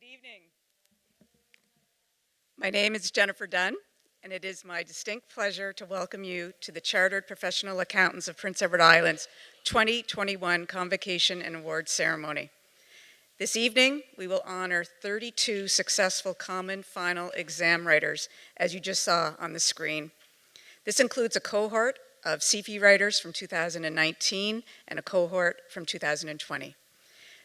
Good evening. My name is Jennifer Dunn, and it is my distinct pleasure to welcome you to the Chartered Professional Accountants of Prince Edward Island's 2021 Convocation and Awards Ceremony. This evening, we will honor 32 successful Common Final exam writers, as you just saw on the screen. This includes a cohort of CFE writers from 2019 and a cohort from 2020.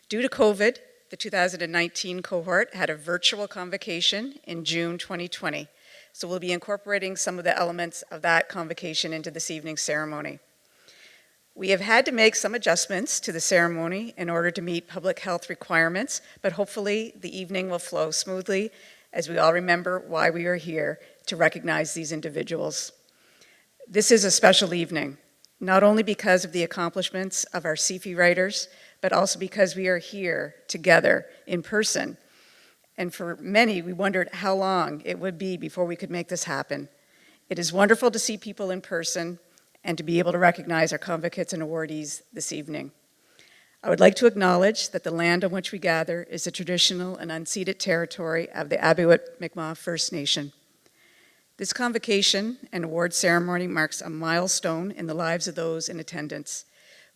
Due to COVID, the 2019 cohort had a virtual convocation in June 2020, so we'll be incorporating some of the elements of that convocation into this evening's ceremony. We have had to make some adjustments to the ceremony in order to meet public health requirements, but hopefully the evening will flow smoothly as we all remember why we are here to recognize these individuals. This is a special evening, not only because of the accomplishments of our CFE writers, but also because we are here together in person. And for many, we wondered how long it would be before we could make this happen. It is wonderful to see people in person and to be able to recognize our convocates and awardees this evening. I would like to acknowledge that the land on which we gather is the traditional and unceded territory of the Abiwot-Mi'kmaq First Nation. This convocation and award ceremony marks a milestone in the lives of those in attendance.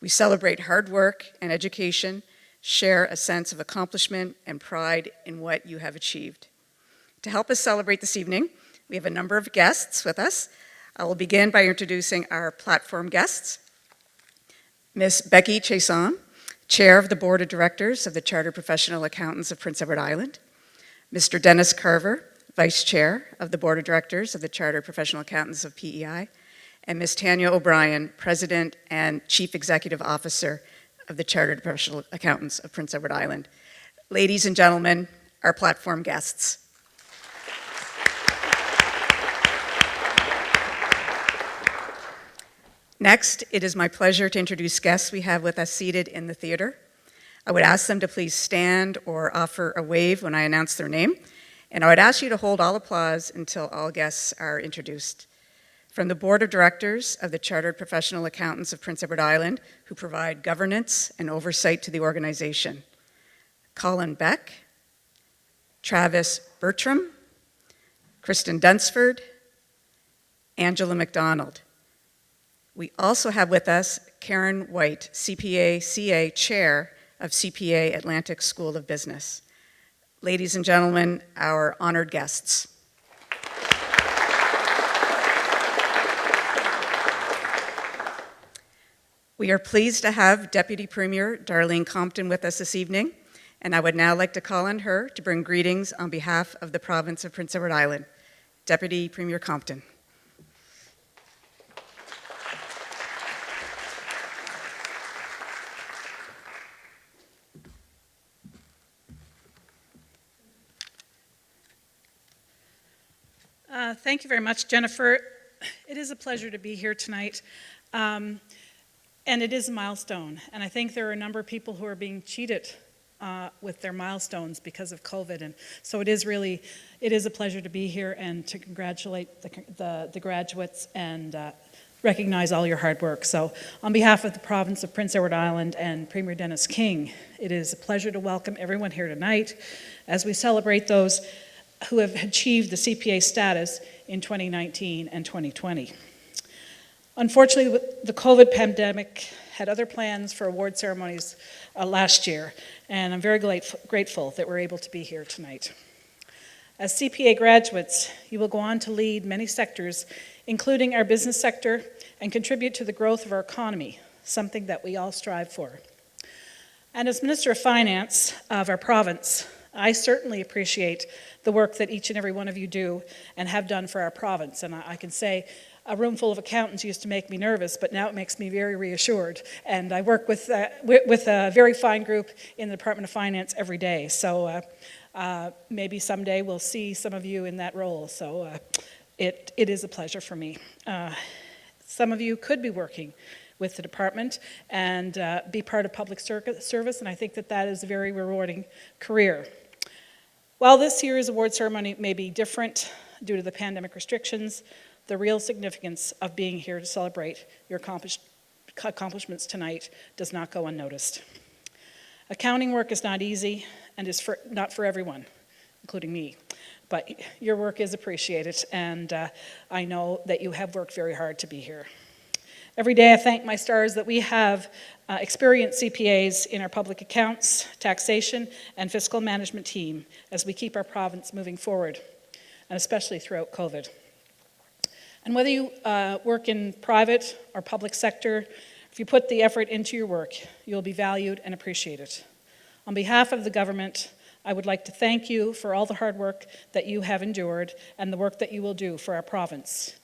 We celebrate hard work and education, share a sense of accomplishment and pride in what you have achieved. To help us celebrate this evening, we have a number of guests with us. I will begin by introducing our platform guests. Ms. Becky Chiasson, Chair of the Board of Directors of the Chartered Professional Accountants of Prince Edward Island. Mr. Dennis Carver, Vice Chair of the Board of Directors of the Chartered Professional Accountants of PEI. And Ms. Tanya O'Brien, President and Chief Executive Officer of the Chartered Professional Accountants of Prince Edward Island. Ladies and gentlemen, our platform guests. Next, it is my pleasure to introduce guests we have with us seated in the theater. I would ask them to please stand or offer a wave when I announce their name, and I would ask you to hold all applause until all guests are introduced. From the Board of Directors of the Chartered Professional Accountants of Prince Edward Island, who provide governance and oversight to the organization, Colin Beck, Travis Bertram, Kristen Dunsford, Angela McDonald. We also have with us Karen White, CPA CA Chair of CPA Atlantic School of Business. Ladies and gentlemen, our honored guests. We are pleased to have Deputy Premier Darlene Compton with us this evening, and I would now like to call on her to bring greetings on behalf of the province of Prince Edward Island. Deputy Premier Compton. Thank you very much, Jennifer. It is a pleasure to be here tonight. And it is a milestone, and I think there are a number of people who are being cheated with their milestones because of COVID, and so it is a pleasure to be here and to congratulate the graduates and recognize all your hard work. So on behalf of the province of Prince Edward Island and Premier Dennis King, it is a pleasure to welcome everyone here tonight as we celebrate those who have achieved the CPA status in 2019 and 2020. Unfortunately, the COVID pandemic had other plans for award ceremonies last year, and I'm very grateful that we're able to be here tonight. As CPA graduates, you will go on to lead many sectors, including our business sector, and contribute to the growth of our economy, something that we all strive for. And as Minister of Finance of our province, I certainly appreciate the work that each and every one of you do and have done for our province, and I can say a room full of accountants used to make me nervous, but now it makes me very reassured. And I work with a very fine group in the Department of Finance every day. So maybe someday we'll see some of you in that role. So it is a pleasure for me. Some of you could be working with the department and be part of public service, and I think that is a very rewarding career. While this year's award ceremony may be different due to the pandemic restrictions, the real significance of being here to celebrate your accomplishments tonight does not go unnoticed. Accounting work is not easy, and is not for everyone, including me. But your work is appreciated, and I know that you have worked very hard to be here. Every day I thank my stars that we have experienced CPAs in our public accounts, taxation, and fiscal management team as we keep our province moving forward, and especially throughout COVID. And whether you work in private or public sector, if you put the effort into your work, you'll be valued and appreciated. On behalf of the government, I would like to thank you for all the hard work that you have endured and the work that you will do for our province.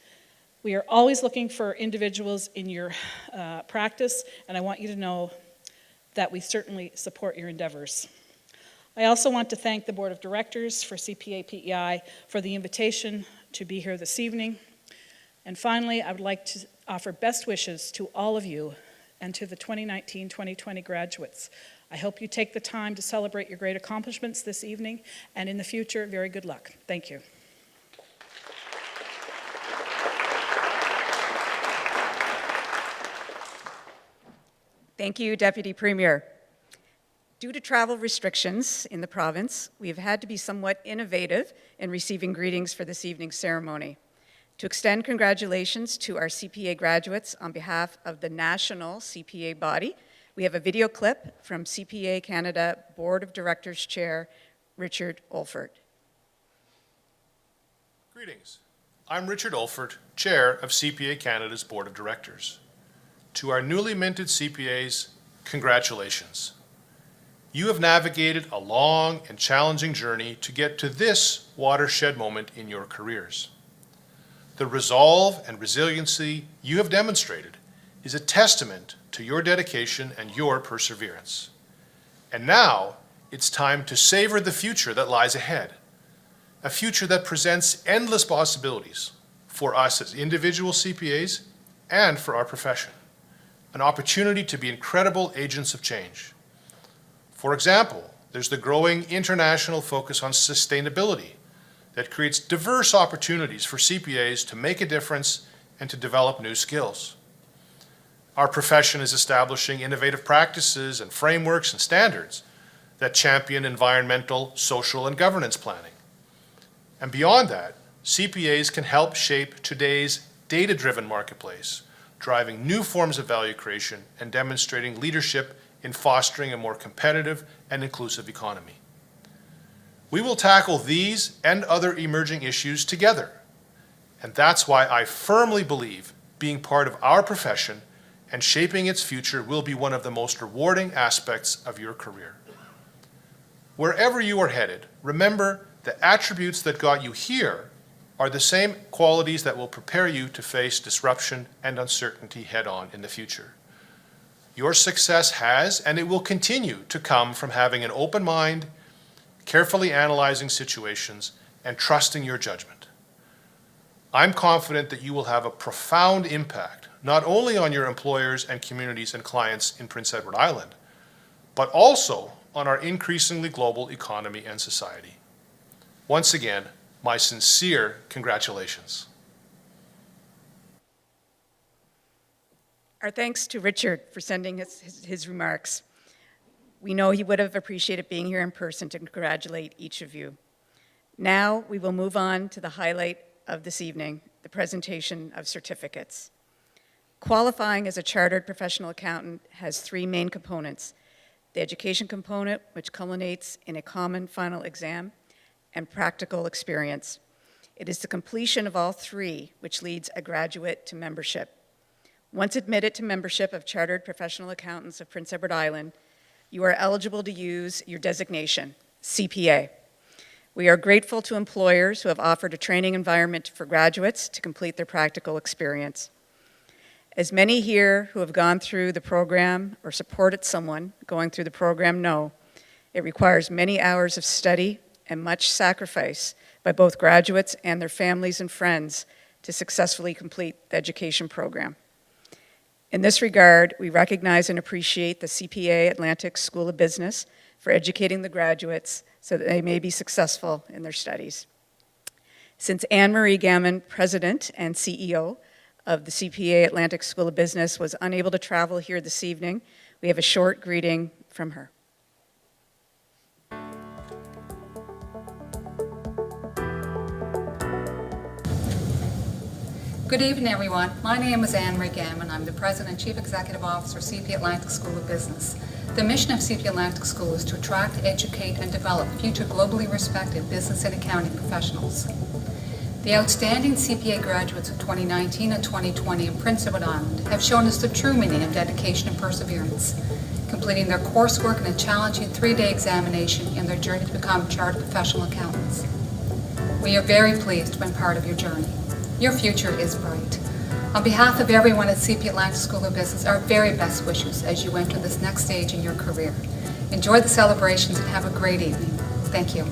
We are always looking for individuals in your practice, and I want you to know that we certainly support your endeavors. I also want to thank the Board of Directors for CPA PEI for the invitation to be here this evening. And finally, I would like to offer best wishes to all of you and to the 2019-2020 graduates. I hope you take the time to celebrate your great accomplishments this evening, and in the future, very good luck. Thank you. Thank you, Deputy Premier. Due to travel restrictions in the province, we have had to be somewhat innovative in receiving greetings for this evening's ceremony. To extend congratulations to our CPA graduates on behalf of the national CPA body, we have a video clip from CPA Canada Board of Directors Chair, Richard Olford. Greetings. I'm Richard Olford, Chair of CPA Canada's Board of Directors. To our newly minted CPAs, congratulations. You have navigated a long and challenging journey to get to this watershed moment in your careers. The resolve and resiliency you have demonstrated is a testament to your dedication and your perseverance. And now, it's time to savor the future that lies ahead, a future that presents endless possibilities for us as individual CPAs and for our profession, an opportunity to be incredible agents of change. For example, there's the growing international focus on sustainability that creates diverse opportunities for CPAs to make a difference and to develop new skills. Our profession is establishing innovative practices and frameworks and standards that champion environmental, social, and governance planning. And beyond that, CPAs can help shape today's data-driven marketplace, driving new forms of value creation and demonstrating leadership in fostering a more competitive and inclusive economy. We will tackle these and other emerging issues together. And that's why I firmly believe being part of our profession and shaping its future will be one of the most rewarding aspects of your career. Wherever you are headed, remember the attributes that got you here are the same qualities that will prepare you to face disruption and uncertainty head-on in the future. Your success has, and it will continue to come from having an open mind, carefully analyzing situations, and trusting your judgment. I'm confident that you will have a profound impact, not only on your employers and communities and clients in Prince Edward Island, but also on our increasingly global economy and society. Once again, my sincere congratulations. Our thanks to Richard for sending his remarks. We know he would have appreciated being here in person to congratulate each of you. Now we will move on to the highlight of this evening, the presentation of certificates. Qualifying as a chartered professional accountant has three main components: the education component, which culminates in a common final exam, and practical experience. It is the completion of all three which leads a graduate to membership. Once admitted to membership of Chartered Professional Accountants of Prince Edward Island, you are eligible to use your designation, CPA. We are grateful to employers who have offered a training environment for graduates to complete their practical experience. As many here who have gone through the program or supported someone going through the program know, it requires many hours of study and much sacrifice by both graduates and their families and friends to successfully complete the education program. In this regard, we recognize and appreciate the CPA Atlantic School of Business for educating the graduates so that they may be successful in their studies. Since Anne-Marie Gammon, President and CEO of the CPA Atlantic School of Business, was unable to travel here this evening, we have a short greeting from her. Good evening, everyone. My name is Anne Marie Gammon. I'm the President and Chief Executive Officer of CP Atlantic School of Business. The mission of CP Atlantic School is to attract, educate, and develop future globally respected business and accounting professionals. The outstanding CPA graduates of 2019 and 2020 in Prince Edward Island have shown us the true meaning of dedication and perseverance, completing their coursework in a challenging 3-day examination in their journey to become chartered professional accountants. We are very pleased to have been part of your journey. Your future is bright. On behalf of everyone at CP Atlantic School of Business, our very best wishes as you enter this next stage in your career. Enjoy the celebrations and have a great evening. Thank you.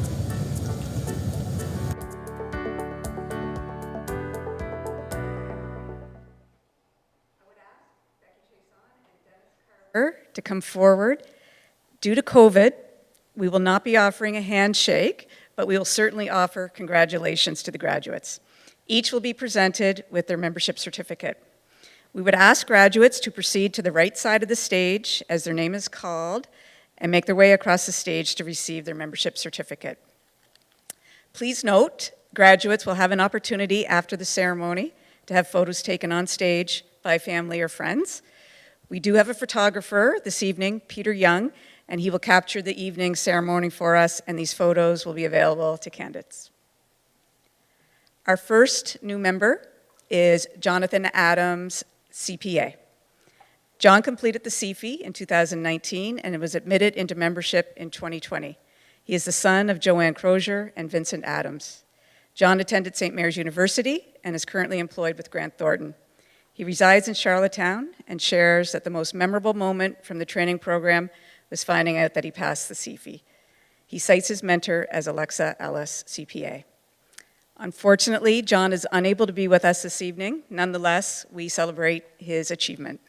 To come forward. Due to COVID, we will not be offering a handshake, but we will certainly offer congratulations to the graduates. Each will be presented with their membership certificate. We would ask graduates to proceed to the right side of the stage as their name is called and make their way across the stage to receive their membership certificate. Please note, graduates will have an opportunity after the ceremony to have photos taken on stage by family or friends. We do have a photographer this evening, Peter Young, and he will capture the evening ceremony for us, and these photos will be available to candidates. Our first new member is Jonathan Adams, CPA. John completed the CFE in 2019 and was admitted into membership in 2020. He is the son of Joanne Crozier and Vincent Adams. John attended St. Mary's University and is currently employed with Grant Thornton. He resides in Charlottetown and shares that the most memorable moment from the training program was finding out that he passed the CFE. He cites his mentor as Alexa Ellis, CPA. Unfortunately, John is unable to be with us this evening. Nonetheless, we celebrate his achievement.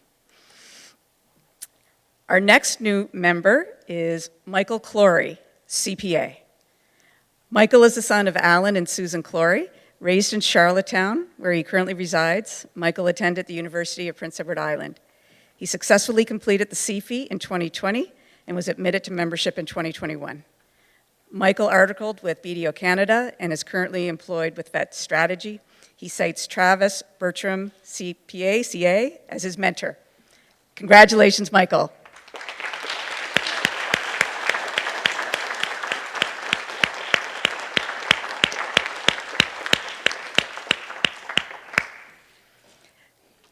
Our next new member is Michael Clory, CPA. Michael is the son of Alan and Susan Clory. Raised in Charlottetown, where he currently resides, Michael attended the University of Prince Edward Island. He successfully completed the CFE in 2020 and was admitted to membership in 2021. Michael articled with BDO Canada and is currently employed with Vet Strategy. He cites Travis Bertram, CPA, CA, as his mentor. Congratulations, Michael.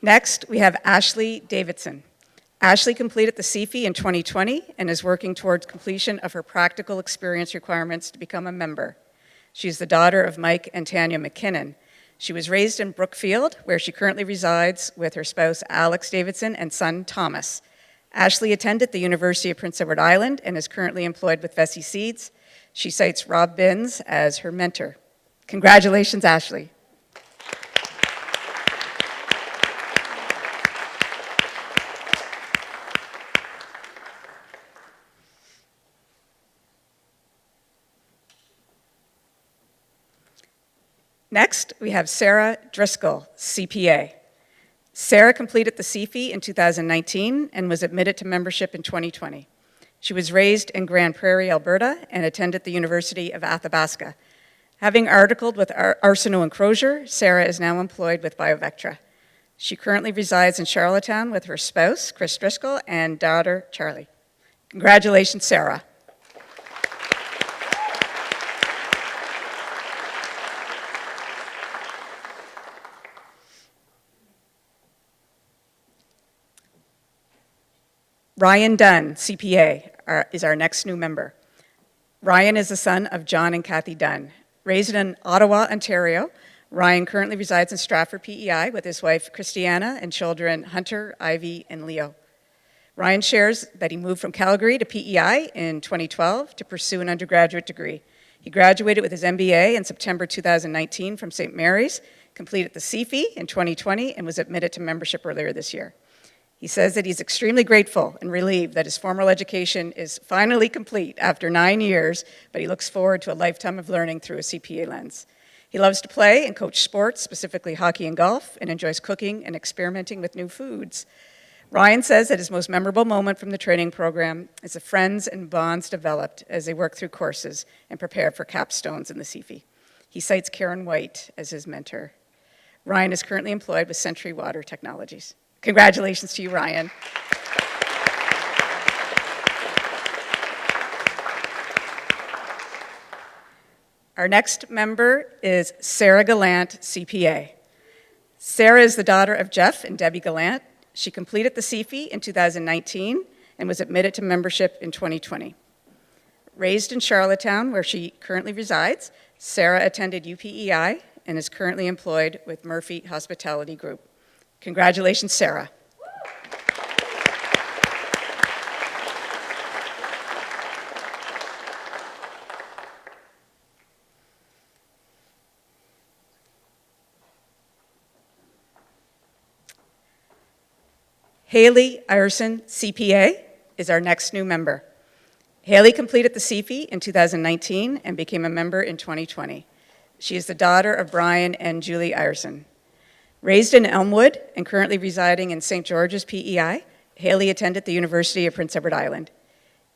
Next, we have Ashley Davidson. Ashley completed the CFE in 2020 and is working towards completion of her practical experience requirements to become a member. She is the daughter of Mike and Tanya McKinnon. She was raised in Brookfield, where she currently resides with her spouse Alex Davidson and son Thomas. Ashley attended the University of Prince Edward Island and is currently employed with Vessi Seeds. She cites Rob Binns as her mentor. Congratulations, Ashley. Next, we have Sarah Driscoll, CPA. Sarah completed the CFE in 2019 and was admitted to membership in 2020. She was raised in Grand Prairie, Alberta, and attended the University of Athabasca. Having articled with Arsenault and Crozier, Sarah is now employed with BioVectra. She currently resides in Charlottetown with her spouse, Chris Driscoll, and daughter, Charlie. Congratulations, Sarah. Ryan Dunn, CPA, is our next new member. Ryan is the son of John and Kathy Dunn. Raised in Ottawa, Ontario, Ryan currently resides in Stratford, PEI, with his wife, Christiana, and children, Hunter, Ivy, and Leo. Ryan shares that he moved from Calgary to PEI in 2012 to pursue an undergraduate degree. He graduated with his MBA in September 2019 from St. Mary's, completed the CFE in 2020, and was admitted to membership earlier this year. He says that he's extremely grateful and relieved that his formal education is finally complete after 9 years, but he looks forward to a lifetime of learning through a CPA lens. He loves to play and coach sports, specifically hockey and golf, and enjoys cooking and experimenting with new foods. Ryan says that his most memorable moment from the training program is the friends and bonds developed as they work through courses and prepare for capstones in the CFE. He cites Karen White as his mentor. Ryan is currently employed with Century Water Technologies. Congratulations to you, Ryan. Our next member is Sarah Gallant, CPA. Sarah is the daughter of Jeff and Debbie Gallant. She completed the CFE in 2019 and was admitted to membership in 2020. Raised in Charlottetown, where she currently resides, Sarah attended UPEI and is currently employed with Murphy Hospitality Group. Congratulations, Sarah. Haley Ireson, CPA, is our next new member. Haley completed the CFE in 2019 and became a member in 2020. She is the daughter of Brian and Julie Ireson. Raised in Elmwood and currently residing in St. George's PEI, Haley attended the University of Prince Edward Island.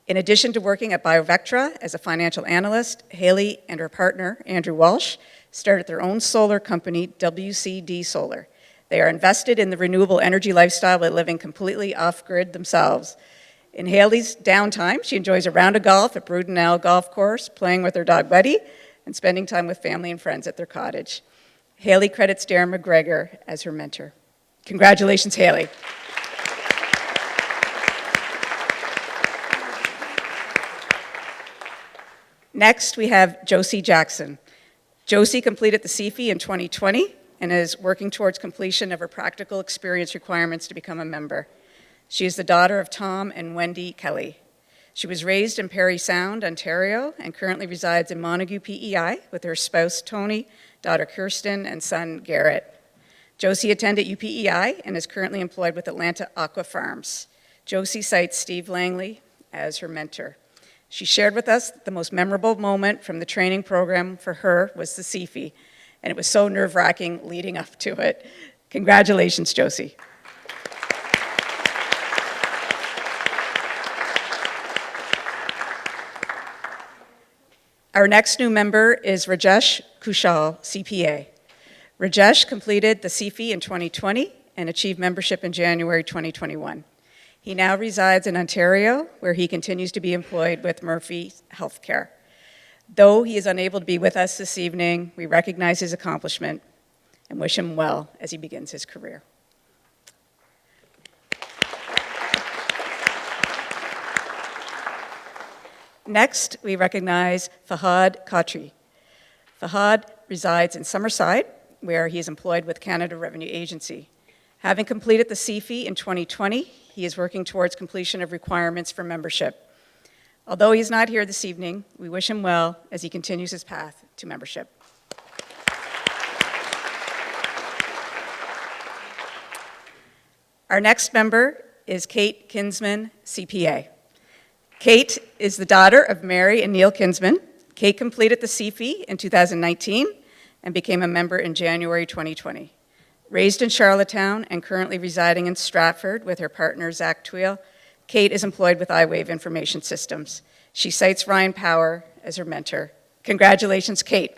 In addition to working at BioVectra as a financial analyst, Haley and her partner, Andrew Walsh, started their own solar company, WCD Solar. They are invested in the renewable energy lifestyle by living completely off-grid themselves. In Haley's downtime, she enjoys a round of golf at Brudenell Golf Course, playing with her dog Buddy, and spending time with family and friends at their cottage. Haley credits Darren McGregor as her mentor. Congratulations, Haley. Next, we have Josie Jackson. Josie completed the CFE in 2020 and is working towards completion of her practical experience requirements to become a member. She is the daughter of Tom and Wendy Kelly. She was raised in Parry Sound, Ontario, and currently resides in Montague, PEI, with her spouse, Tony, daughter, Kirsten, and son, Garrett. Josie attended UPEI and is currently employed with Atlanta Aqua Farms. Josie cites Steve Langley as her mentor. She shared with us that the most memorable moment from the training program for her was the CFE, and it was so nerve-wracking leading up to it. Congratulations, Josie. Our next new member is Rajesh Kushal, CPA. Rajesh completed the CFE in 2020 and achieved membership in January 2021. He now resides in Ontario, where he continues to be employed with Murphy Healthcare. Though he is unable to be with us this evening, we recognize his accomplishment and wish him well as he begins his career. Next, we recognize Fahad Khatri. Fahad resides in Summerside, where he is employed with Canada Revenue Agency. Having completed the CFE in 2020, he is working towards completion of requirements for membership. Although he is not here this evening, we wish him well as he continues his path to membership. Our next member is Kate Kinsman, CPA. Kate is the daughter of Mary and Neil Kinsman. Kate completed the CFE in 2019 and became a member in January 2020. Raised in Charlottetown and currently residing in Stratford with her partner, Zach Tweel, Kate is employed with iWave Information Systems. She cites Ryan Power as her mentor. Congratulations, Kate.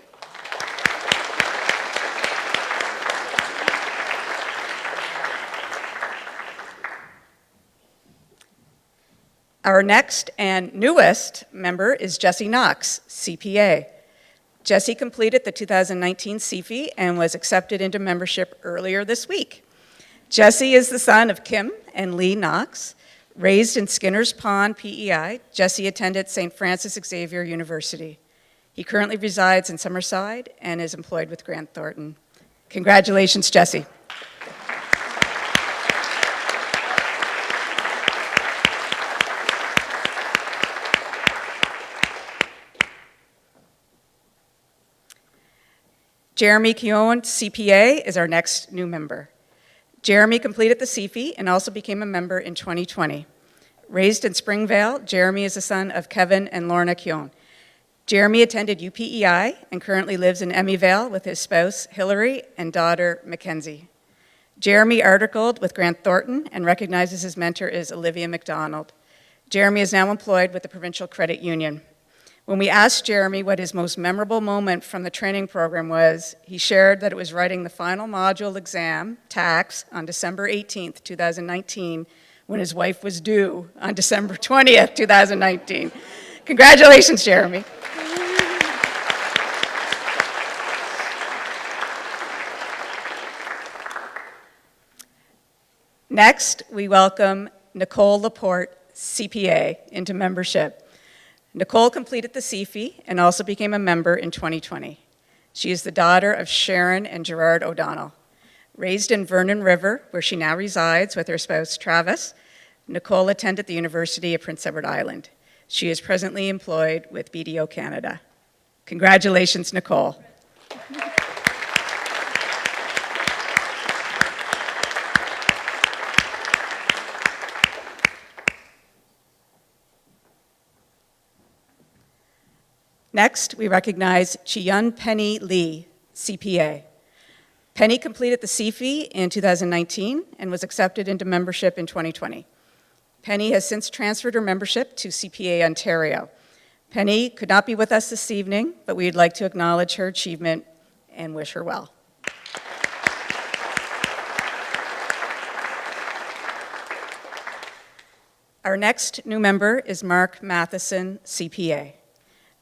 Our next and newest member is Jessie Knox, CPA. Jessie completed the 2019 CFE and was accepted into membership earlier this week. Jessie is the son of Kim and Lee Knox. Raised in Skinner's Pond, PEI, Jessie attended St. Francis Xavier University. He currently resides in Summerside and is employed with Grant Thornton. Congratulations, Jessie. Jeremy Keown, CPA, is our next new member. Jeremy completed the CFE and also became a member in 2020. Raised in Springvale, Jeremy is the son of Kevin and Lorna Keown. Jeremy attended UPEI and currently lives in Emmyvale with his spouse, Hillary, and daughter, Mackenzie. Jeremy articled with Grant Thornton and recognizes his mentor is Olivia McDonald. Jeremy is now employed with the Provincial Credit Union. When we asked Jeremy what his most memorable moment from the training program was, he shared that it was writing the final module exam, tax, on December 18th, 2019, when his wife was due on December 20th, 2019. Congratulations, Jeremy. Next, we welcome Nicole Laporte, CPA, into membership. Nicole completed the CFE and also became a member in 2020. She is the daughter of Sharon and Gerard O'Donnell. Raised in Vernon River, where she now resides with her spouse Travis, Nicole attended the University of Prince Edward Island. She is presently employed with BDO Canada. Congratulations, Nicole. Next, we recognize Chiyun Penny Lee, CPA. Penny completed the CFE in 2019 and was accepted into membership in 2020. Penny has since transferred her membership to CPA Ontario. Penny could not be with us this evening, but we'd like to acknowledge her achievement and wish her well. Our next new member is Mark Matheson, CPA.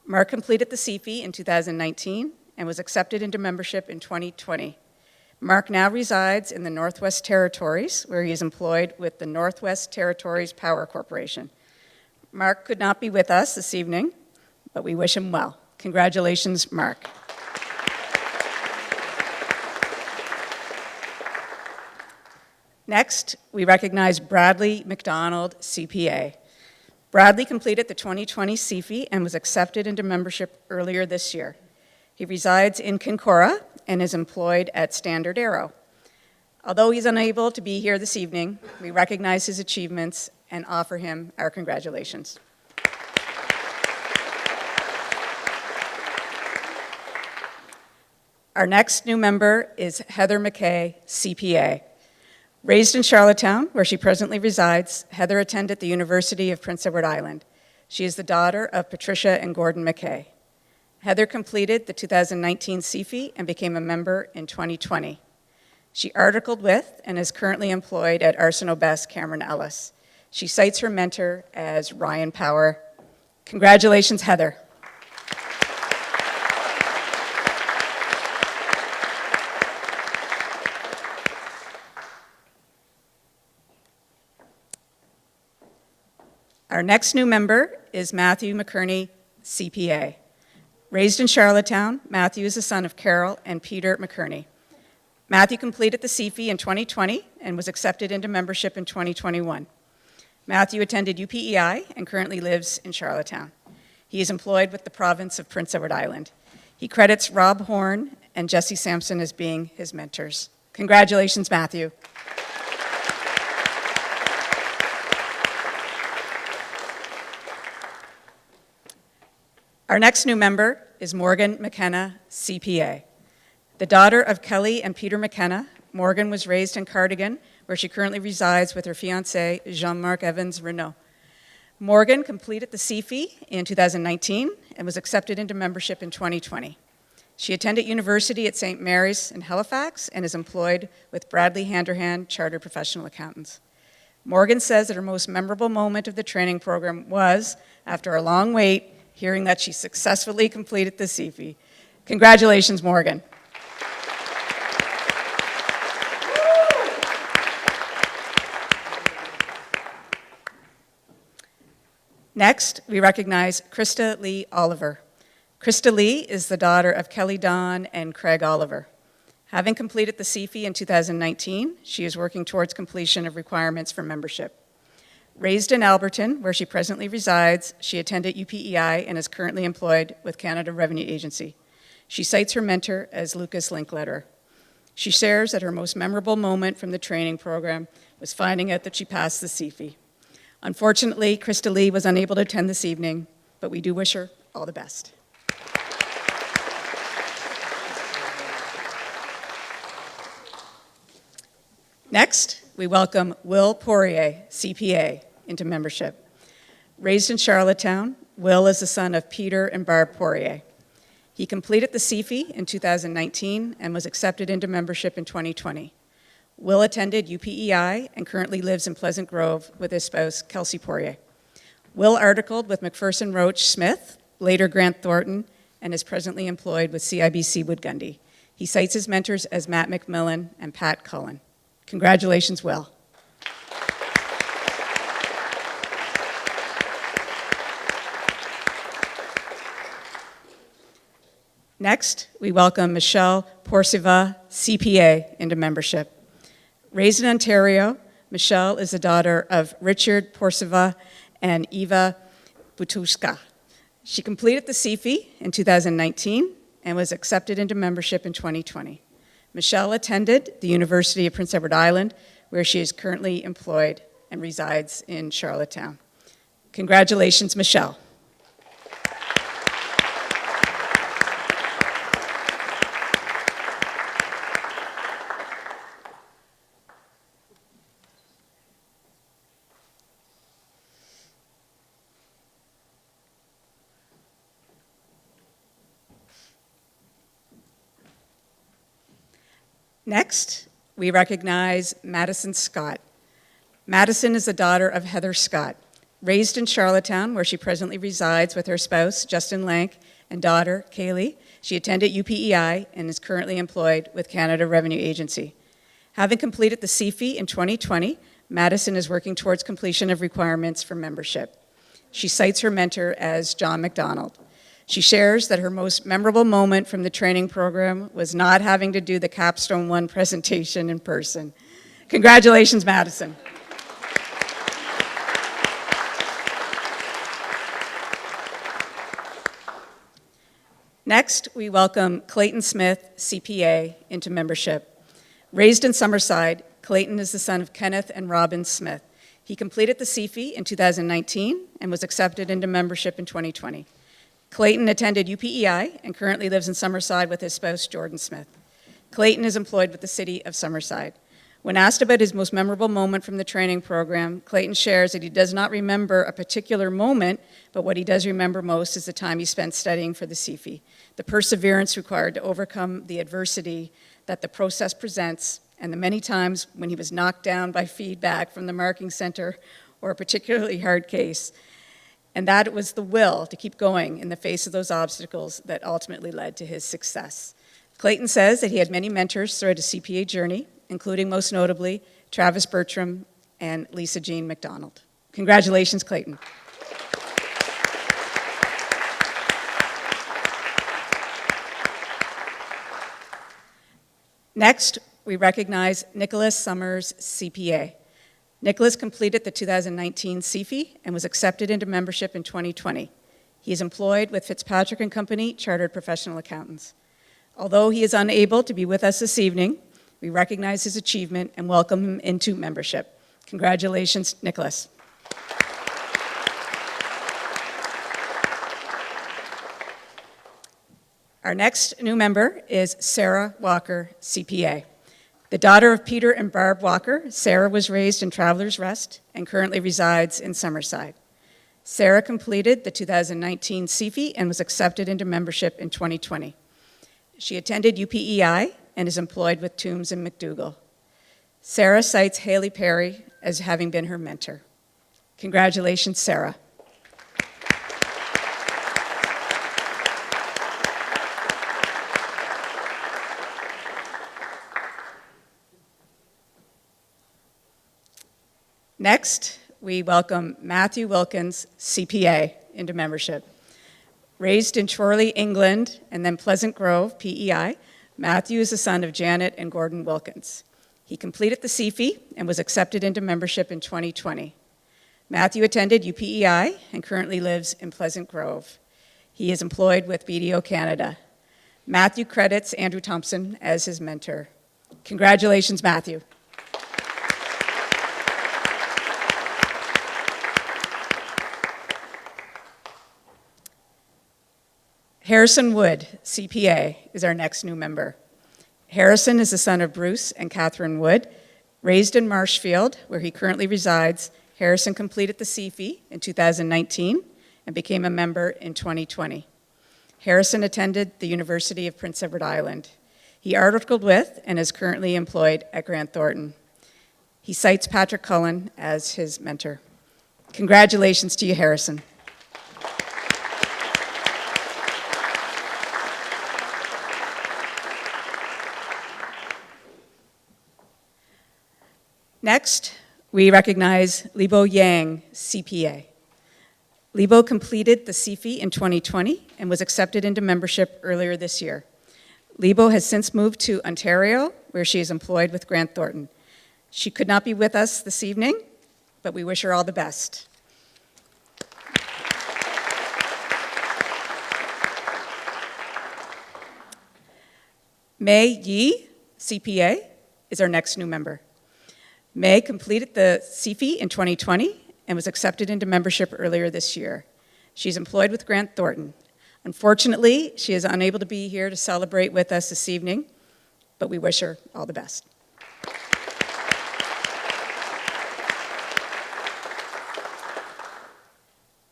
Mark completed the CFE in 2019 and was accepted into membership in 2020. Mark now resides in the Northwest Territories, where he is employed with the Northwest Territories Power Corporation. Mark could not be with us this evening, but we wish him well. Congratulations, Mark. Next, we recognize Bradley McDonald, CPA. Bradley completed the 2020 CFE and was accepted into membership earlier this year. He resides in Kincora and is employed at Standard Aero. Although he's unable to be here this evening, we recognize his achievements and offer him our congratulations. Our next new member is Heather McKay, CPA. Raised in Charlottetown, where she presently resides, Heather attended the University of Prince Edward Island. She is the daughter of Patricia and Gordon McKay. Heather completed the 2019 CFE and became a member in 2020. She articled with and is currently employed at Arsenal Best Cameron Ellis. She cites her mentor as Ryan Power. Congratulations, Heather. Our next new member is Matthew McKerney, CPA. Raised in Charlottetown, Matthew is the son of Carol and Peter McKerney. Matthew completed the CFE in 2020 and was accepted into membership in 2021. Matthew attended UPEI and currently lives in Charlottetown. He is employed with the province of Prince Edward Island. He credits Rob Horn and Jesse Sampson as being his mentors. Congratulations, Matthew. Our next new member is Morgan McKenna, CPA. The daughter of Kelly and Peter McKenna, Morgan was raised in Cardigan, where she currently resides with her fiancé, Jean-Marc Evans Renault. Morgan completed the CFE in 2019 and was accepted into membership in 2020. She attended university at St. Mary's in Halifax and is employed with Bradley Handerhan Chartered Professional Accountants. Morgan says that her most memorable moment of the training program was, after a long wait, hearing that she successfully completed the CFE. Congratulations, Morgan. Next, we recognize Krista Lee Oliver. Krista Lee is the daughter of Kelly Don and Craig Oliver. Having completed the CFE in 2019, she is working towards completion of requirements for membership. Raised in Alberton, where she presently resides, she attended UPEI and is currently employed with Canada Revenue Agency. She cites her mentor as Lucas Linkletter. She shares that her most memorable moment from the training program was finding out that she passed the CFE. Unfortunately, Krista Lee was unable to attend this evening, but we do wish her all the best. Next, we welcome Will Poirier, CPA, into membership. Raised in Charlottetown, Will is the son of Peter and Barb Poirier. He completed the CFE in 2019 and was accepted into membership in 2020. Will attended UPEI and currently lives in Pleasant Grove with his spouse, Kelsey Poirier. Will articled with McPherson Roach Smith, later Grant Thornton, and is presently employed with CIBC Wood Gundy. He cites his mentors as Matt McMillan and Pat Cullen. Congratulations, Will. Next, we welcome Michelle Porciva, CPA, into membership. Raised in Ontario, Michelle is the daughter of Richard Porciva and Eva Butuska. She completed the CFE in 2019 and was accepted into membership in 2020. Michelle attended the University of Prince Edward Island, where she is currently employed and resides in Charlottetown. Congratulations, Michelle. Next, we recognize Madison Scott. Madison is the daughter of Heather Scott. Raised in Charlottetown, where she presently resides with her spouse, Justin Lank, and daughter, Kaylee, she attended UPEI and is currently employed with Canada Revenue Agency. Having completed the CFE in 2020, Madison is working towards completion of requirements for membership. She cites her mentor as John McDonald. She shares that her most memorable moment from the training program was not having to do the Capstone 1 presentation in person. Congratulations, Madison. Next, we welcome Clayton Smith, CPA, into membership. Raised in Summerside, Clayton is the son of Kenneth and Robin Smith. He completed the CFE in 2019 and was accepted into membership in 2020. Clayton attended UPEI and currently lives in Summerside with his spouse, Jordan Smith. Clayton is employed with the City of Summerside. When asked about his most memorable moment from the training program, Clayton shares that he does not remember a particular moment, but what he does remember most is the time he spent studying for the CFE, the perseverance required to overcome the adversity that the process presents, and the many times when he was knocked down by feedback from the marking center or a particularly hard case. And that it was the will to keep going in the face of those obstacles that ultimately led to his success. Clayton says that he had many mentors throughout his CPA journey, including most notably Travis Bertram and Lisa Jean McDonald. Congratulations, Clayton. Next, we recognize Nicholas Summers, CPA. Nicholas completed the 2019 CFE and was accepted into membership in 2020. He is employed with Fitzpatrick and Company, Chartered Professional Accountants. Although he is unable to be with us this evening, we recognize his achievement and welcome him into membership. Congratulations, Nicholas. Our next new member is Sarah Walker, CPA. The daughter of Peter and Barb Walker, Sarah was raised in Travelers Rest and currently resides in Summerside. Sarah completed the 2019 CFE and was accepted into membership in 2020. She attended UPEI and is employed with Toombs and McDougall. Sarah cites Haley Perry as having been her mentor. Congratulations, Sarah. Next, we welcome Matthew Wilkins, CPA, into membership. Raised in Chorley, England, and then Pleasant Grove, PEI, Matthew is the son of Janet and Gordon Wilkins. He completed the CFE and was accepted into membership in 2020. Matthew attended UPEI and currently lives in Pleasant Grove. He is employed with BDO Canada. Matthew credits Andrew Thompson as his mentor. Congratulations, Matthew. Harrison Wood, CPA, is our next new member. Harrison is the son of Bruce and Catherine Wood. Raised in Marshfield, where he currently resides, Harrison completed the CFE in 2019 and became a member in 2020. Harrison attended the University of Prince Edward Island. He articled with and is currently employed at Grant Thornton. He cites Patrick Cullen as his mentor. Congratulations to you, Harrison. Next, we recognize Libo Yang, CPA. Libo completed the CFE in 2020 and was accepted into membership earlier this year. Libo has since moved to Ontario, where she is employed with Grant Thornton. She could not be with us this evening, but we wish her all the best. Mei Yi, CPA, is our next new member. Mei completed the CFE in 2020 and was accepted into membership earlier this year. She's employed with Grant Thornton. Unfortunately, she is unable to be here to celebrate with us this evening, but we wish her all the best.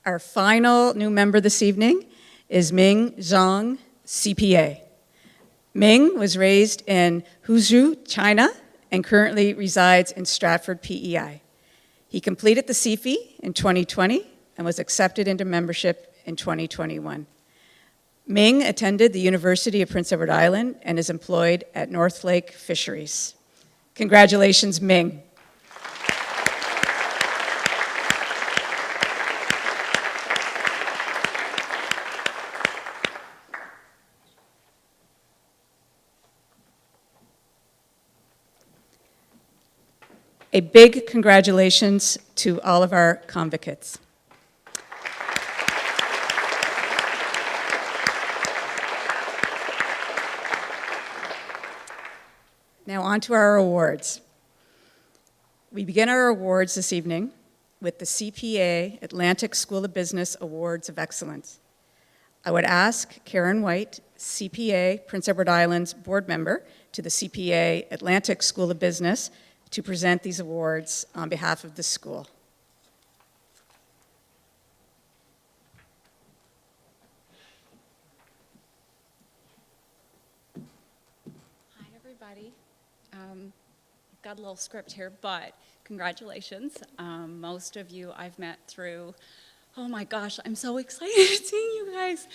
Our final new member this evening is Ming Zhang, CPA. Ming was raised in Huzhou, China, and currently resides in Stratford, PEI. He completed the CFE in 2020 and was accepted into membership in 2021. Ming attended the University of Prince Edward Island and is employed at Northlake Fisheries. Congratulations, Ming. A big congratulations to all of our convocates. Now on to our awards. We begin our awards this evening with the CPA Atlantic School of Business Awards of Excellence. I would ask Karen White, CPA Prince Edward Island's board member to the CPA Atlantic School of Business, to present these awards on behalf of the school. Hi, everybody. I've got a little script here, but congratulations. Most of you I've met through, oh my gosh, I'm so excited seeing you guys.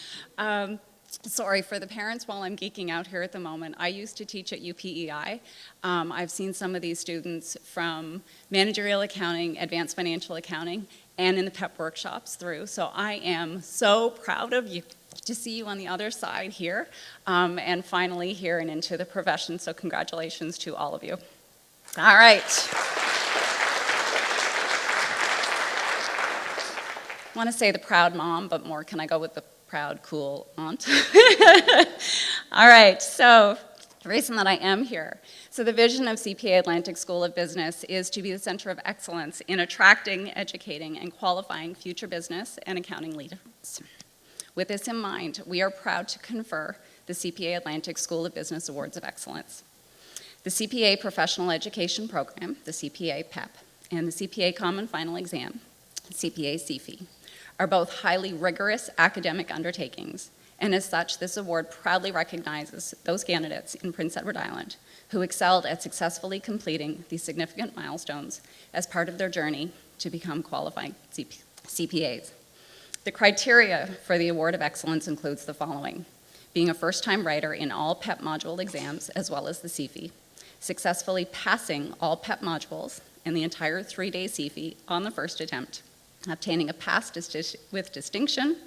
Sorry for the parents while I'm geeking out here at the moment. I used to teach at UPEI. I've seen some of these students from managerial accounting, advanced financial accounting, and in the PEP workshops through. So I am so proud of you to see you on the other side here, and finally here and into the profession. So congratulations to all of you. All right. I want to say the proud mom, but more can I go with the proud, cool aunt. All right, so the reason that I am here. So the vision of CPA Atlantic School of Business is to be the center of excellence in attracting, educating, and qualifying future business and accounting leaders. With this in mind, we are proud to confer the CPA Atlantic School of Business Awards of Excellence. The CPA Professional Education Program, the CPA PEP, and the CPA Common Final Exam, CPA CFE, are both highly rigorous academic undertakings, and as such, this award proudly recognizes those candidates in Prince Edward Island who excelled at successfully completing these significant milestones as part of their journey to become qualified CPAs. The criteria for the Award of Excellence includes the following: being a first-time writer in all PEP module exams as well as the CFE, successfully passing all PEP modules and the entire 3-day CFE on the first attempt, obtaining a pass with distinction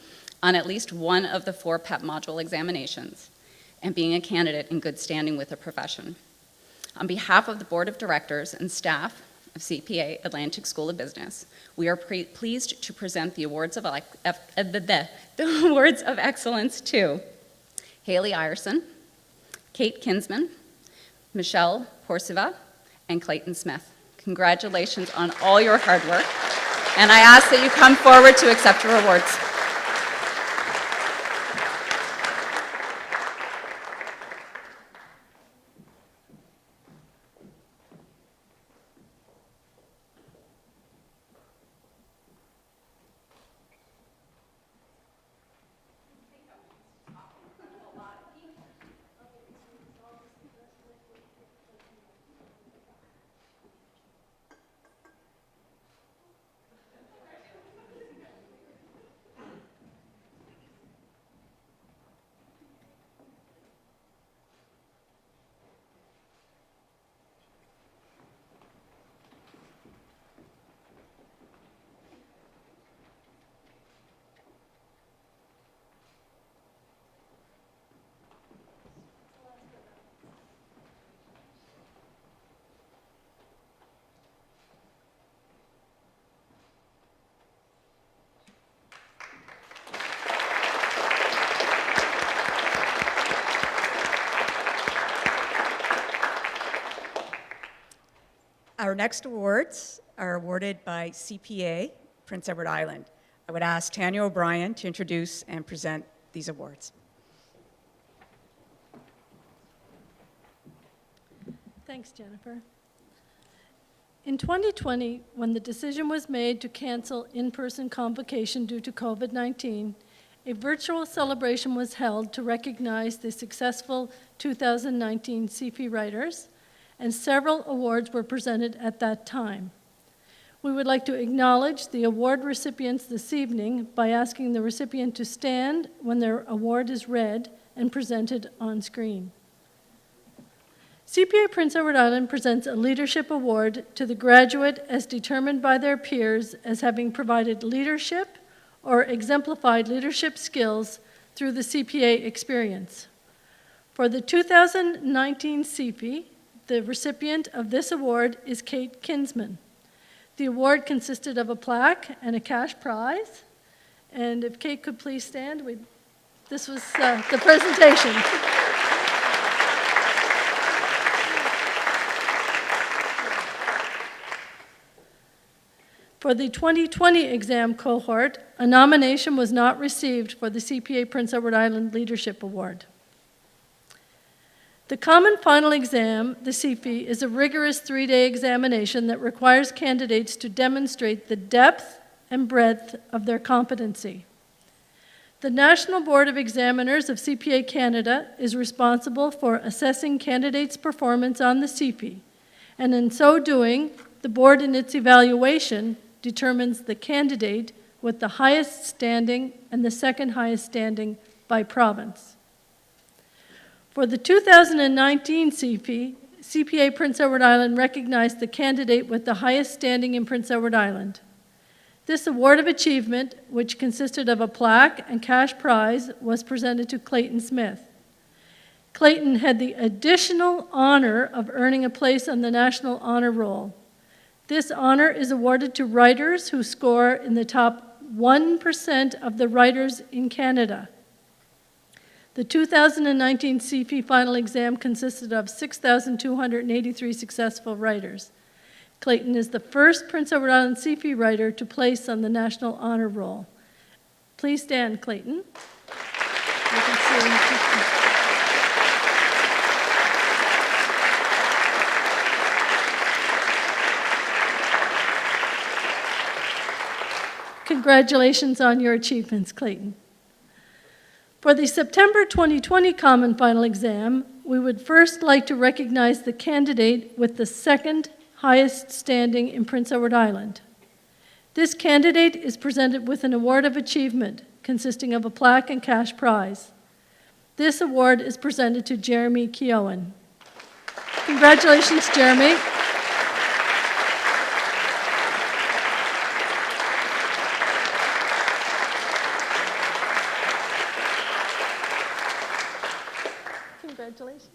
on at least one of the 4 PEP module examinations, and being a candidate in good standing with the profession. On behalf of the Board of Directors and staff of CPA Atlantic School of Business, we are pleased to present the awards of excellence to Haley Ireson, Kate Kinsman, Michelle Porciva, and Clayton Smith. Congratulations on all your hard work. And I ask that you come forward to accept your awards. Our next awards are awarded by CPA, Prince Edward Island. I would ask Tanya O'Brien to introduce and present these awards. Thanks, Jennifer. In 2020, when the decision was made to cancel in-person convocation due to COVID-19, a virtual celebration was held to recognize the successful 2019 CP writers, and several awards were presented at that time. We would like to acknowledge the award recipients this evening by asking the recipient to stand when their award is read and presented on screen. CPA Prince Edward Island presents a leadership award to the graduate as determined by their peers as having provided leadership or exemplified leadership skills through the CPA experience. For the 2019 CP, the recipient of this award is Kate Kinsman. The award consisted of a plaque and a cash prize. And if Kate could please stand, this was the presentation. For the 2020 exam cohort, a nomination was not received for the CPA Prince Edward Island Leadership Award. The Common Final Exam, the CFE, is a rigorous 3-day examination that requires candidates to demonstrate the depth and breadth of their competency. The National Board of Examiners of CPA Canada is responsible for assessing candidates' performance on the CFE, and in so doing, the board in its evaluation determines the candidate with the highest standing and the second highest standing by province. For the 2019 CP, CPA Prince Edward Island recognized the candidate with the highest standing in Prince Edward Island. This award of achievement, which consisted of a plaque and cash prize, was presented to Clayton Smith. Clayton had the additional honor of earning a place on the National Honor Roll. This honor is awarded to writers who score in the top 1% of the writers in Canada. The 2019 CP final exam consisted of 6,283 successful writers. Clayton is the first Prince Edward Island CP writer to place on the National Honor Roll. Please stand, Clayton. You can see. Congratulations on your achievements, Clayton. For the September 2020 Common Final Exam, we would first like to recognize the candidate with the second highest standing in Prince Edward Island. This candidate is presented with an award of achievement consisting of a plaque and cash prize. This award is presented to Jeremy Keown. Congratulations, Jeremy. Congratulations.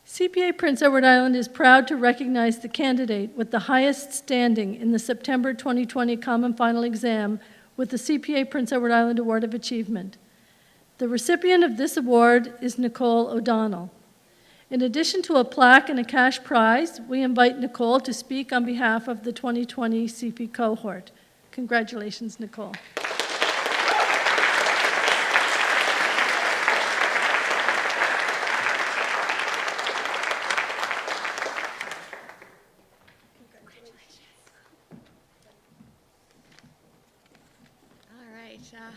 CPA Prince Edward Island is proud to recognize the candidate with the highest standing in the September 2020 Common Final Exam with the CPA Prince Edward Island Award of Achievement. The recipient of this award is Nicole O'Donnell. In addition to a plaque and a cash prize, we invite Nicole to speak on behalf of the 2020 CP cohort. Congratulations, Nicole.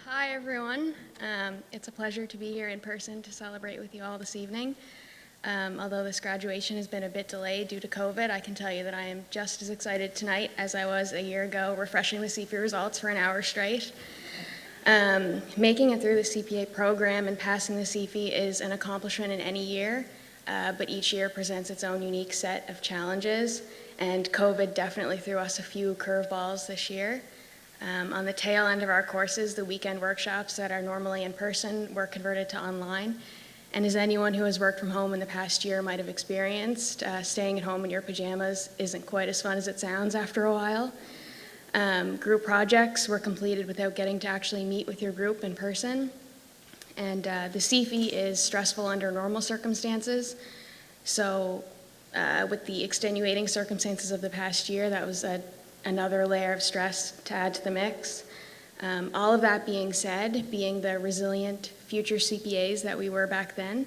Hi, everyone. It's a pleasure to be here in person to celebrate with you all this evening. Although this graduation has been a bit delayed due to COVID, I can tell you that I am just as excited tonight as I was a year ago refreshing the CPA results for an hour straight. Making it through the CPA program and passing the CFE is an accomplishment in any year, but each year presents its own unique set of challenges, and COVID definitely threw us a few curveballs this year. On the tail end of our courses, the weekend workshops that are normally in person were converted to online, And as anyone who has worked from home in the past year might have experienced, staying at home in your pajamas isn't quite as fun as it sounds after a while. Group projects were completed without getting to actually meet with your group in person. And the CFE is stressful under normal circumstances. So with the extenuating circumstances of the past year, that was another layer of stress to add to the mix. All of that being said, being the resilient future CPAs that we were back then,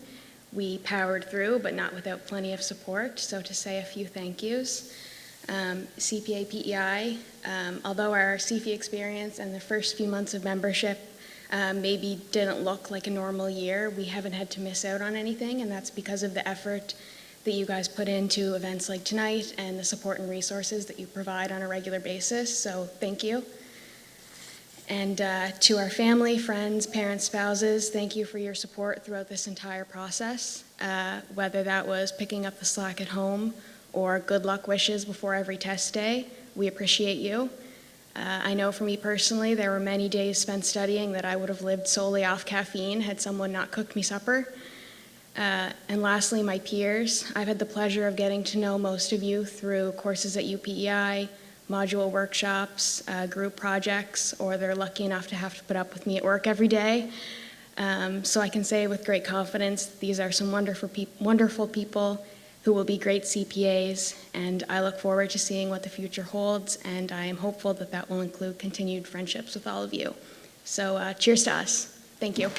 we powered through, but not without plenty of support. So to say a few thank yous. CPA PEI, although our CFE experience and the first few months of membership maybe didn't look like a normal year, we haven't had to miss out on anything, and that's because of the effort that you guys put into events like tonight and the support and resources that you provide on a regular basis, so thank you. And to our family, friends, parents, spouses, thank you for your support throughout this entire process, whether that was picking up the slack at home or good luck wishes before every test day. We appreciate you. I know for me personally, there were many days spent studying that I would have lived solely off caffeine had someone not cooked me supper. And lastly, my peers. I've had the pleasure of getting to know most of you through courses at UPEI, module workshops, group projects, or they're lucky enough to have to put up with me at work every day. So I can say with great confidence, these are some wonderful people who will be great CPAs, and I look forward to seeing what the future holds, and I am hopeful that that will include continued friendships with all of you. So cheers to us. Thank you.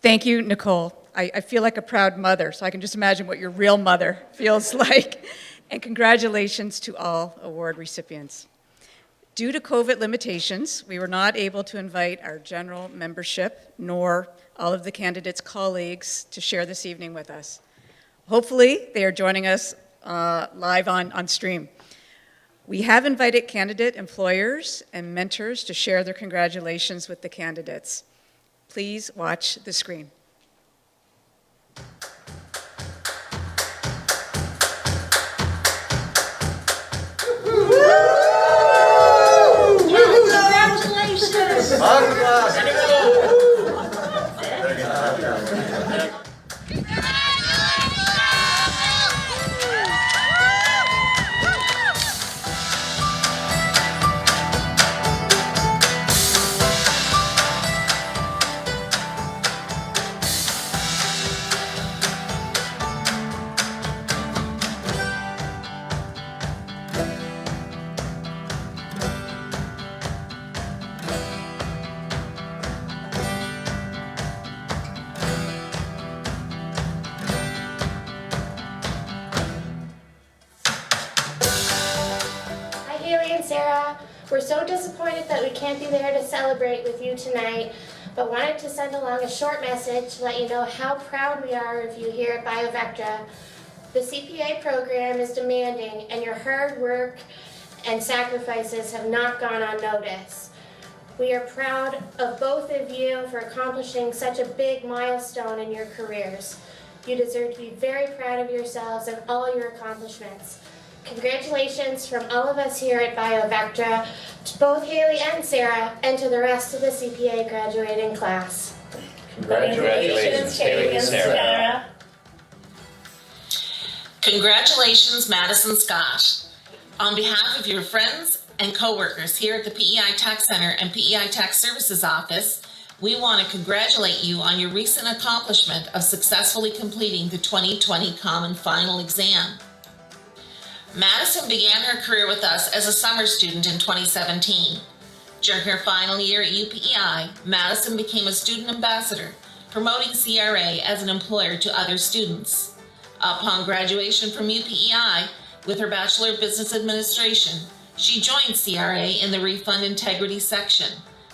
Thank you, Nicole. I feel like a proud mother, so I can just imagine what your real mother feels like. And congratulations to all award recipients. Due to COVID limitations, we were not able to invite our general membership nor all of the candidates' colleagues to share this evening with us. Hopefully, they are joining us live on stream. We have invited candidate employers and mentors to share their congratulations with the candidates. Please watch the screen. We're so disappointed that we can't be there to celebrate with you tonight, but wanted to send along a short message to let you know how proud we are of you here at BioVectra. The CPA program is demanding, and your hard work and sacrifices have not gone unnoticed. We are proud of both of you for accomplishing such a big milestone in your careers. You deserve to be very proud of yourselves and all your accomplishments. Congratulations from all of us here at BioVectra to both Haley and Sarah, and to the rest of the CPA graduating class. Congratulations, Haley and Sarah. Congratulations, Madison Scott. On behalf of your friends and coworkers here at the PEI Tax Center and PEI Tax Services Office, we want to congratulate you on your recent accomplishment of successfully completing the 2020 Common Final Exam. Madison began her career with us as a summer student in 2017. During her final year at UPEI, Madison became a student ambassador, promoting CRA as an employer to other students. Upon graduation from UPEI, with her Bachelor of Business Administration, she joined CRA in the Refund Integrity section,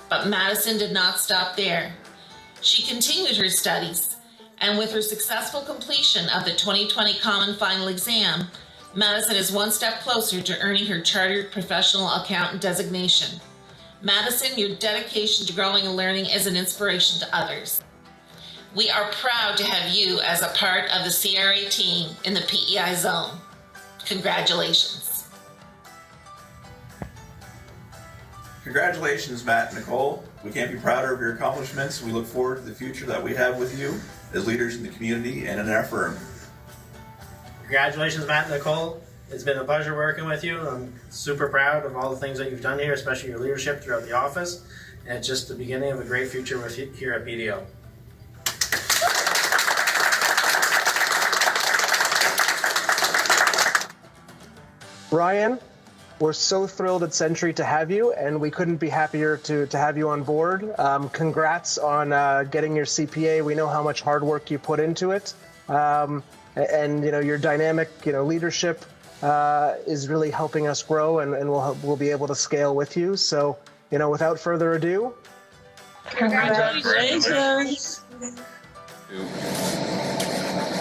but Madison did not stop there. She continued her studies And with her successful completion of the 2020 Common Final Exam, Madison is one step closer to earning her Chartered Professional Accountant designation. Madison, your dedication to growing and learning is an inspiration to others. We are proud to have you as a part of the CRA team in the PEI zone. Congratulations. Congratulations, Matt and Nicole. We can't be prouder of your accomplishments. We look forward to the future that we have with you as leaders in the community and in our firm. Congratulations, Matt and Nicole. It's been a pleasure working with you. I'm super proud of all the things that you've done here, especially your leadership throughout the office. And it's just the beginning of a great future with you here at BDO. Ryan, we're so thrilled at Century to have you, and we couldn't be happier to have you on board. Congrats on getting your CPA. We know how much hard work you put into it. And your dynamic leadership is really helping us grow, and we'll be able to scale with you. So without further ado, congratulations.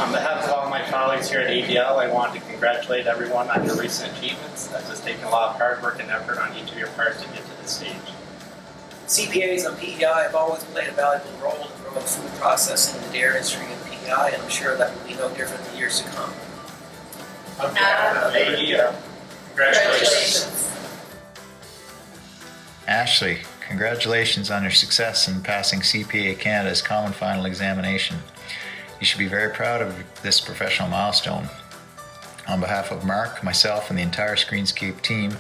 On behalf of all my colleagues here at ADL, I want to congratulate everyone on your recent achievements. That has taken a lot of hard work and effort on each of your parts to get to this stage. CPAs on PEI have always played a valuable role in growing food processing in the dairy industry in PEI, and I'm sure that will be no different in the years to come. On behalf of ADL, congratulations. Ashley, congratulations on your success in passing CPA Canada's Common Final Examination. You should be very proud of this professional milestone. On behalf of Mark, myself, and the entire Screenscape team,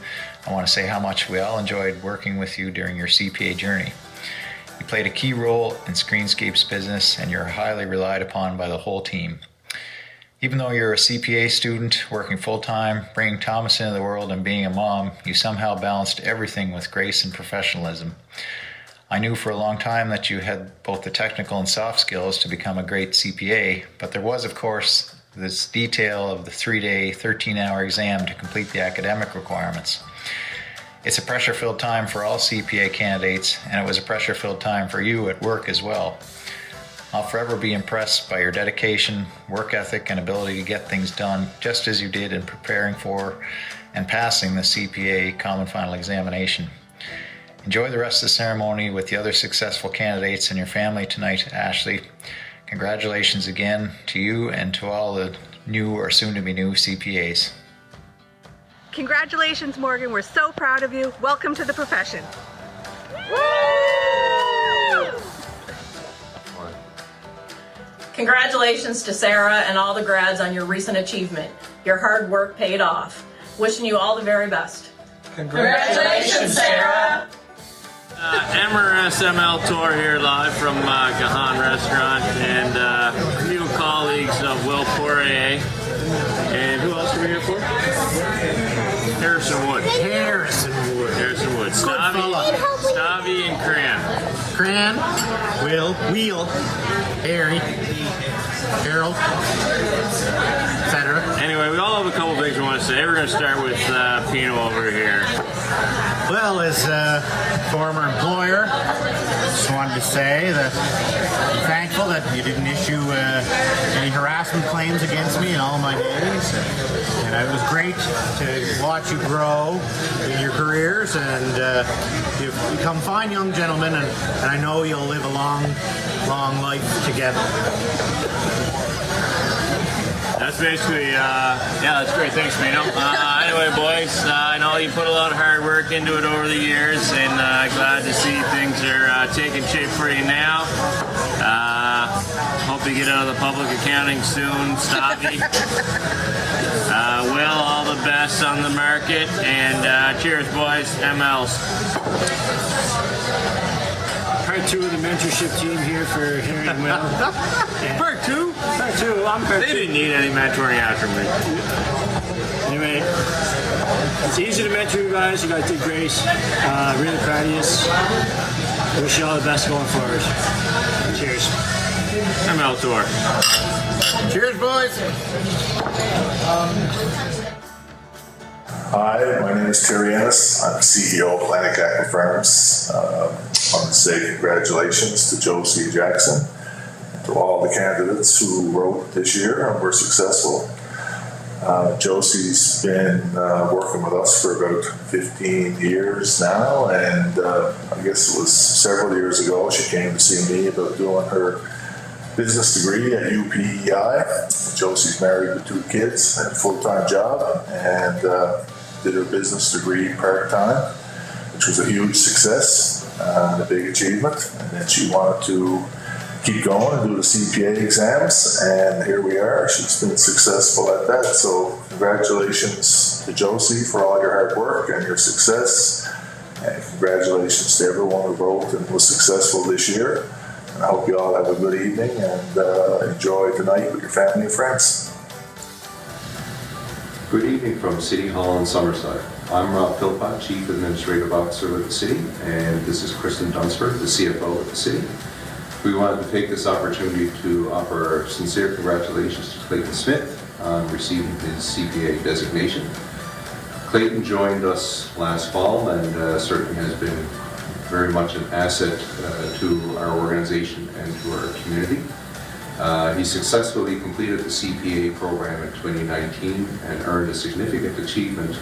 I want to say how much we all enjoyed working with you during your CPA journey. You played a key role in Screenscape's business, and you're highly relied upon by the whole team. Even though you're a CPA student working full-time, bringing Thomas into the world, and being a mom, you somehow balanced everything with grace and professionalism. I knew for a long time that you had both the technical and soft skills to become a great CPA, but there was, of course, this detail of the 3-day, 13-hour exam to complete the academic requirements. It's a pressure-filled time for all CPA candidates, and it was a pressure-filled time for you at work as well. I'll forever be impressed by your dedication, work ethic, and ability to get things done, just as you did in preparing for and passing the CPA Common Final Examination. Enjoy the rest of the ceremony with the other successful candidates and your family tonight, Ashley. Congratulations again to you and to all the new or soon-to-be new CPAs. Congratulations, Morgan. We're so proud of you. Welcome to the profession. Congratulations to Sarah and all the grads on your recent achievement. Your hard work paid off. Wishing you all the very best. Congratulations, Sarah. Emmer SML Tour here live from Gahan Restaurant, and a few colleagues of Will Poirier. And who else are we here for? Harrison Wood. Stavi and Cran. Wheel, Harry, Harold, etc. Anyway, we all have a couple things we want to say. We're going to start with Pino over here. Well, as a former employer, just wanted to say that I'm thankful that you didn't issue any harassment claims against me in all my days. And it was great to watch you grow in your careers, and you've become fine young gentlemen, and I know you'll live a long life together. That's basically, that's great. Thanks, Pino. Anyway, boys, I know you put a lot of hard work into it over the years, and glad to see things are taking shape for you now. Hope you get out of the public accounting soon, Stavi. Will, all the best on the market, and cheers, boys. MLs. Part 2 of the mentorship team here for Harry and Will. Yeah. Part 2? Part 2. I'm part 2. They didn't need any mentoring after me. Anyway, it's easy to mentor you guys. You guys did great. Really proud of you. I wish you all the best going forward. Cheers. ML Tour. Cheers, boys. Hi, my name is Terry Ennis. I'm CEO of Atlantic Aqua Farms. I want to say congratulations to Joe C. Jackson to all the candidates who wrote this year and were successful. Josie's been working with us for about 15 years now, and I guess it was several years ago she came to see me about doing her business degree at UPEI. Josie's married with 2 kids and a full-time job, and did her business degree part-time, which was a huge success and a big achievement. And then she wanted to keep going and do the CPA exams, and here we are. She's been successful at that. So congratulations to Josie for all your hard work and your success, and congratulations to everyone who wrote and was successful this year. And I hope you all have a good evening and enjoy the night with your family and friends. Good evening from City Hall in Summerside. I'm Rob Philpott, Chief Administrative Officer with the City, and this is Kristen Dunsford, the CFO of the City. We wanted to take this opportunity to offer our sincere congratulations to Clayton Smith on receiving his CPA designation. Clayton joined us last fall and certainly has been very much an asset to our organization and to our community. He successfully completed the CPA program in 2019 and earned a significant achievement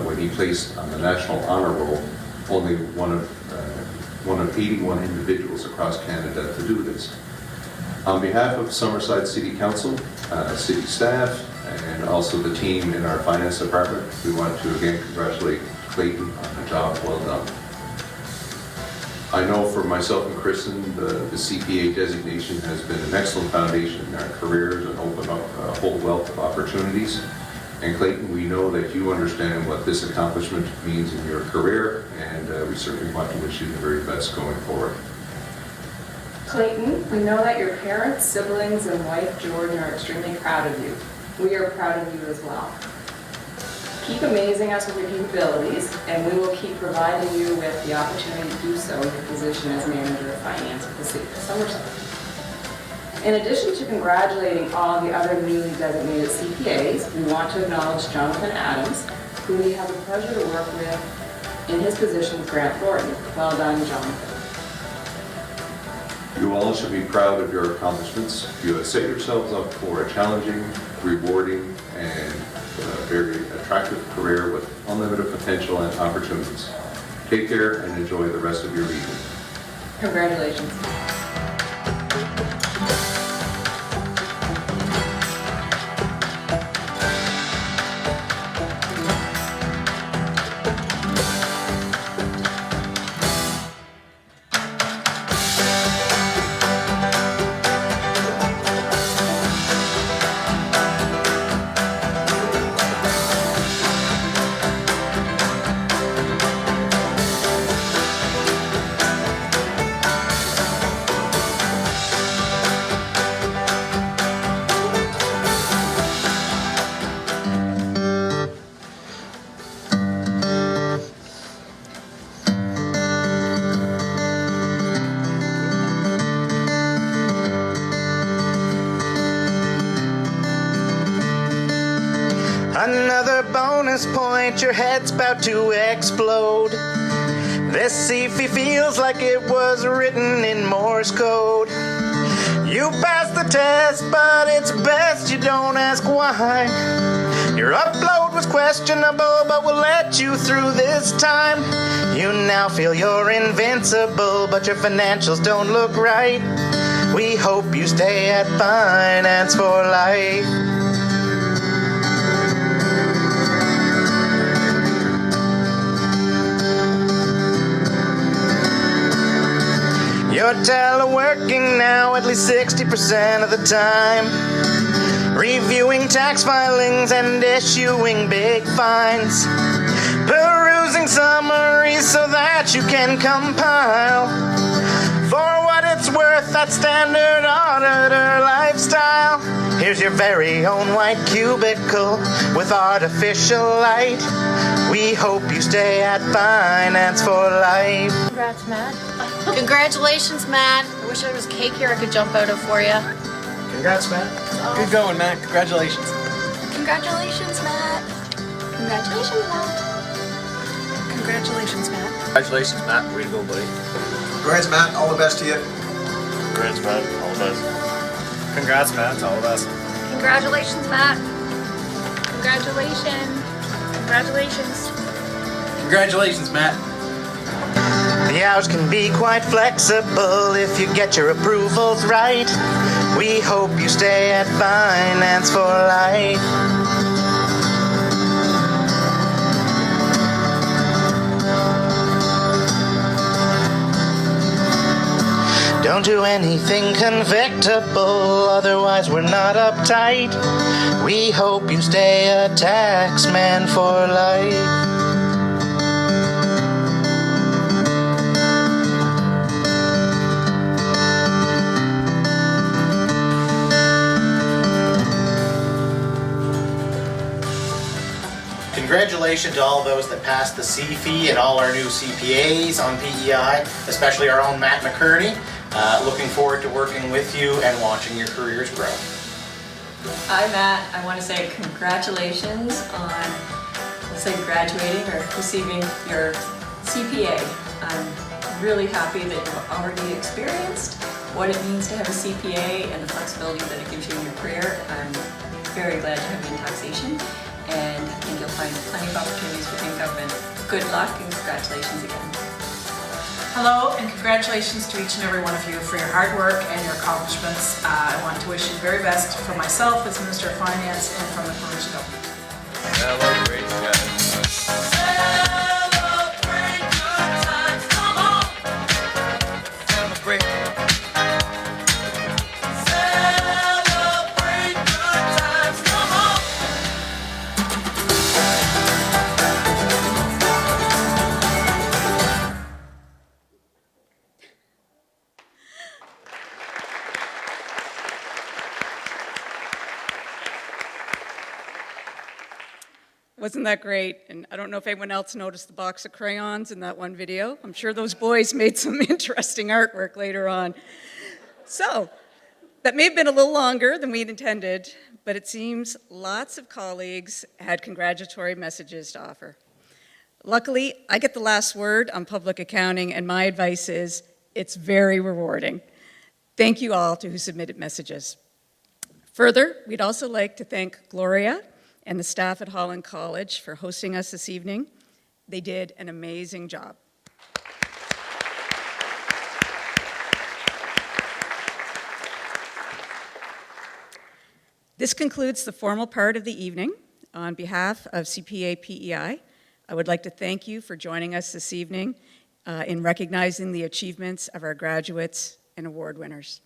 when he placed on the National Honor Roll, only one of 81 individuals across Canada to do this. On behalf of Summerside City Council, city staff, and also the team in our finance department, we want to again congratulate Clayton on a job well done. I know for myself and Kristen, the CPA designation has been an excellent foundation in our careers and opened up a whole wealth of opportunities. And Clayton, we know that you understand what this accomplishment means in your career, and we certainly want to wish you the very best going forward. Clayton, we know that your parents, siblings, and wife Jordan are extremely proud of you. We are proud of you as well. Keep amazing us with your capabilities, and we will keep providing you with the opportunity to do so in your position as Manager of Finance at the City of Summerside. In addition to congratulating all the other newly designated CPAs, we want to acknowledge Jonathan Adams, who we have the pleasure to work with in his position with Grant Thornton. Well done, Jonathan. You all should be proud of your accomplishments. You have set yourselves up for a challenging, rewarding, and very attractive career with unlimited potential and opportunities. Take care and enjoy the rest of your evening. Congratulations. Another bonus point, your head's about to explode. This CFE feels like it was written in Morse code. You passed the test, but it's best you don't ask why. Your upload was questionable, but we'll let you through this time. You now feel you're invincible, but your financials don't look right. We hope you stay at Finance for Life. You're teleworking now at least 60% of the time, reviewing tax filings and issuing big fines, perusing summaries so that you can compile. For what it's worth, that standard auditor lifestyle. Here's your very own white cubicle with artificial light. We hope you stay at Finance for Life. Congrats, Matt. Congratulations, Matt. I wish there was cake here I could jump out of for you. Congrats, Matt. Good going, Matt. Congratulations. Congratulations, Matt. Congratulations, Matt. Congratulations, Matt. Congratulations, Matt. Way to go, buddy. Congrats, Matt. All the best to you. Congrats, Matt. All the best. Congrats, Matt. It's all the best. Congratulations, Matt. Congratulations. Congratulations. Congratulations, Matt. The hours can be quite flexible if you get your approvals right. We hope you stay at Finance for Life. Don't do anything convictable, otherwise we're not uptight. We hope you stay a tax man for life. Congratulations to all those that passed the CFE and all our new CPAs on PEI, especially our own Matt McCurney. Looking forward to working with you and watching your careers grow. Hi, Matt. I want to say congratulations on, let's say, graduating or receiving your CPA. I'm really happy that you've already experienced what it means to have a CPA and the flexibility that it gives you in your career. I'm very glad to have you in taxation, and I think you'll find plenty of opportunities within government. Good luck and congratulations again. Hello, and congratulations to each and every one of you for your hard work and your accomplishments. I want to wish you the very best from myself as Minister of Finance and from the provincial government. Celebrate good times, come on. Celebrate. Celebrate good times, come on. Wasn't that great? And I don't know if anyone else noticed the box of crayons in that one video. I'm sure those boys made some interesting artwork later on. So, that may have been a little longer than we'd intended, but it seems lots of colleagues had congratulatory messages to offer. Luckily, I get the last word on public accounting, and my advice is it's very rewarding. Thank you all to who submitted messages. Further, we'd also like to thank Gloria and the staff at Holland College for hosting us this evening. They did an amazing job. This concludes the formal part of the evening. On behalf of CPA PEI, I would like to thank you for joining us this evening in recognizing the achievements of our graduates and award winners.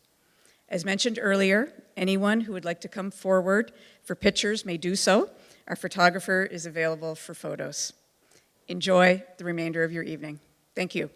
As mentioned earlier, anyone who would like to come forward for pictures may do so. Our photographer is available for photos. Enjoy the remainder of your evening. Thank you.